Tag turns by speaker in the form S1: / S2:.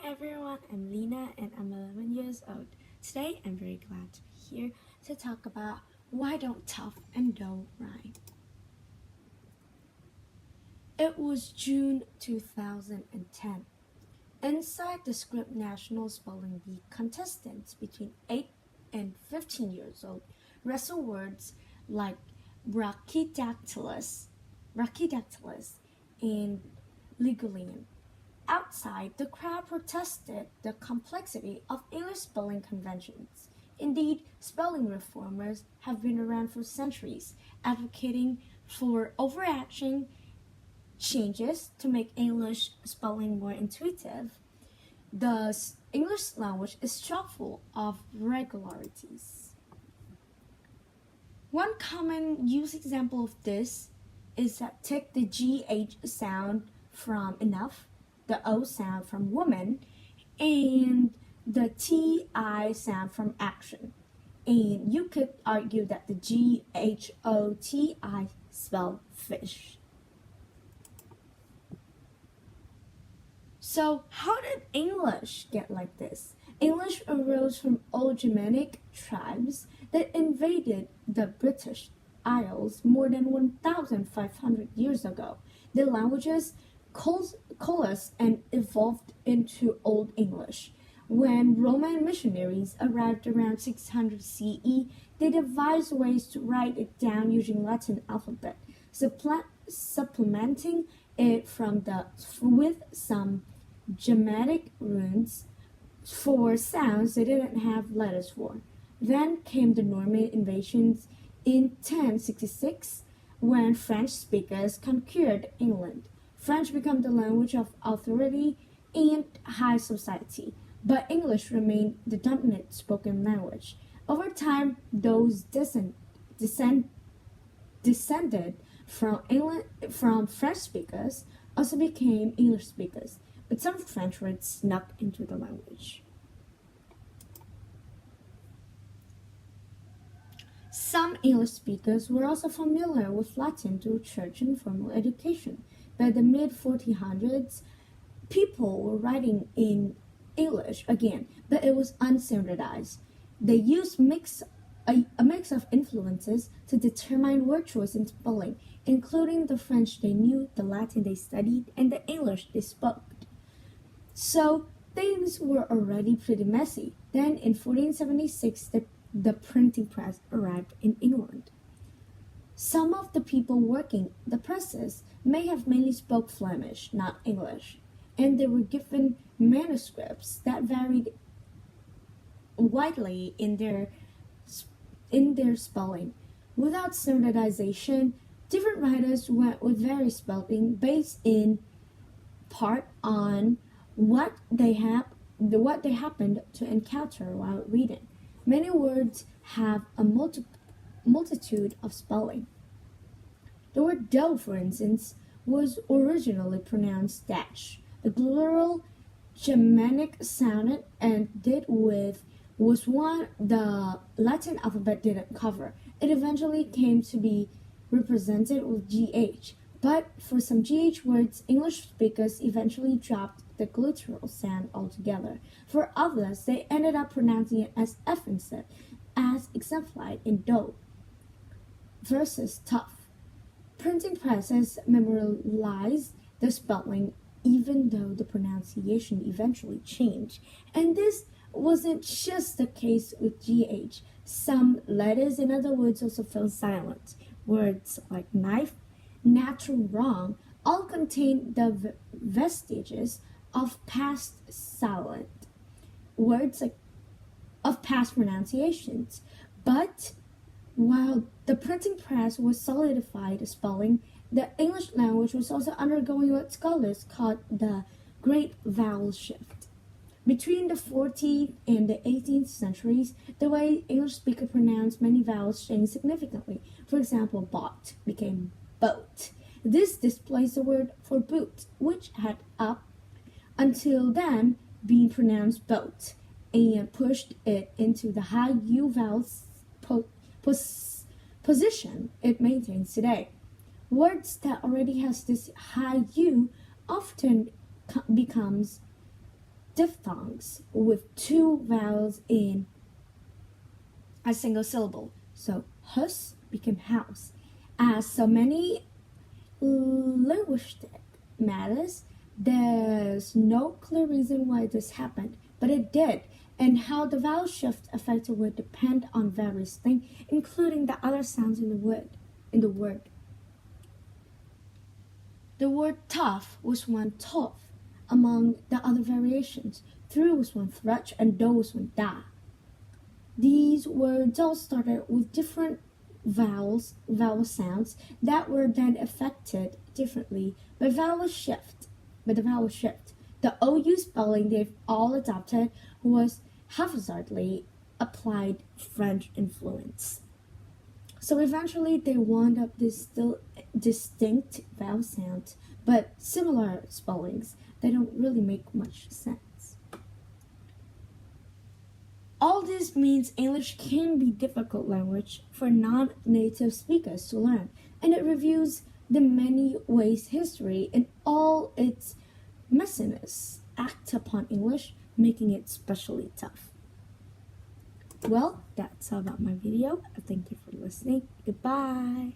S1: everyone, I'm Lena and I'm 11 years old. Today I'm very glad to be here to talk about why don't tough and dull rhyme. It was June 2010. Inside the Script National Spelling Bee, contestants between 8 and 15 years old wrestle words like brachydactylus, and ligulin. Outside, the crowd protested the complexity of English spelling conventions. Indeed, spelling reformers have been around for centuries, advocating for overarching changes to make English spelling more intuitive. The English language is chock full of regularities. One common use example of this is that take the GH sound from enough, the O sound from woman, and the TI sound from action. And you could argue that the GHOTI spell fish. So how did English get like this? English arose from old Germanic tribes that invaded the British Isles more than 1,500 years ago. The languages coalesced and evolved into Old English. When Roman missionaries arrived around 600 CE, they devised ways to write it down using Latin alphabet, supplementing it with some Germanic runes for sounds they didn't have letters for. Then came the Norman invasions in 1066 when French speakers conquered England. French became the language of authority and high society, but English remained the dominant spoken language. Over time, those descended from French speakers also became English speakers, but some French words snuck into the language. Some English speakers were also familiar with Latin through church and formal education. By the mid-1400s, people were writing in English again, but it was unstandardized. They used a mix of influences to determine word choice and spelling, including the French they knew, the Latin they studied, and the English they spoke. So things were already pretty messy. Then in 1476, the printing press arrived in England. Some of the people working the presses may have mainly spoke Flemish, not English, and they were given manuscripts that varied widely in their spelling. Without standardization, different writers went with various spelling based in part on what they happened to encounter while reading. Many words have a multitude of spelling. The word dough, for instance, was originally pronounced dash. The guttural Germanic sounded and did with was one the Latin alphabet didn't cover. It eventually came to be represented with GH, but for some GH words, English speakers eventually dropped the guttural sound altogether. For others, they ended up pronouncing it as F instead, as exemplified in dough versus tough. Printing presses memorialized the spelling even though the pronunciation eventually changed. And this wasn't just the case with GH. Some letters, in other words, also fell silent. Words like knife, natural, wrong, all contain the vestiges of past silent words of past pronunciations. But while the printing press was solidified the spelling, the English language was also undergoing what scholars called the Great Vowel Shift. Between the 14th and the 18th centuries, the way English speakers pronounced many vowels changed significantly. For example, bought became boat. This displaced the word for boot, which had up until then been pronounced boat, and pushed it into the high U vowel position it maintains today. Words that already has this high U often becomes diphthongs with two vowels in a single syllable. So hus became house. As so many linguistic matters, there's no clear reason why this happened, but it did, and how the vowel shift affected would depend on various things, including the other sounds in the word. The word tough was one tough among the other variations. Through was one thrush, and do was one da. These words all started with different vowel sounds that were then affected differently by the vowel shift. The OU spelling they've all adopted was haphazardly applied French influence. So eventually they wound up this still distinct vowel sounds, but similar spellings that don't really make much sense. All this means English can be a difficult language for non-native speakers to learn, and it reviews the many ways history and all its messiness act upon English, making it especially tough. Well, that's all about my video. Thank you for listening. Goodbye.